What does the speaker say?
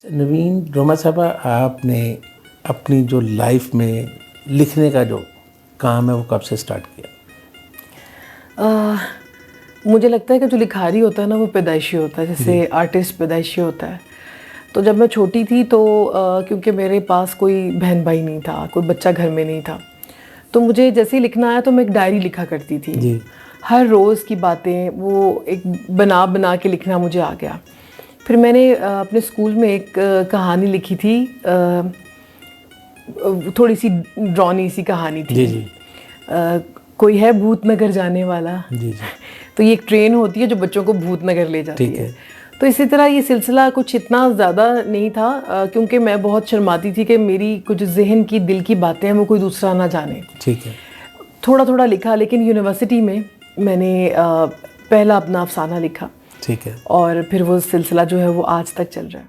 नवीन रोमा साहबा, आपने अपनी जो लाइफ में लिखने का जो काम है वो कब से स्टार्ट किया? मुझे लगता है कि जो लिखारी होता है ना वो पैदाइशी होता है, जैसे आर्टिस्ट पैदाइशी होता है। तो जब मैं छोटी थी तो क्योंकि मेरे पास कोई बहन भाई नहीं था, कोई बच्चा घर में नहीं था, तो मुझे जैसे ही लिखना आया तो मैं एक डायरी लिखा करती थी। जी। हर रोज़ की बातें वो एक बना बना के लिखना मुझे आ गया। फिर मैंने अपने स्कूल में एक कहानी लिखी थी, थोड़ी सी ड्रॉनी सी कहानी थी। जी जी। कोई है भूतनगर जाने वाला। जी जी। तो ये एक ट्रेन होती है जो बच्चों को भूतनगर ले जाती ठीक है। है। तो इसी तरह ये सिलसिला कुछ इतना ज़्यादा नहीं था, क्योंकि मैं बहुत शर्माती थी कि मेरी कुछ जहन की दिल की बातें हैं वो कोई दूसरा ना जाने। ठीक है। थोड़ा थोड़ा लिखा, लेकिन यूनिवर्सिटी में मैंने पहला अपना अफसाना लिखा ठीक है। और फिर वो सिलसिला जो है वो आज तक चल रहा है।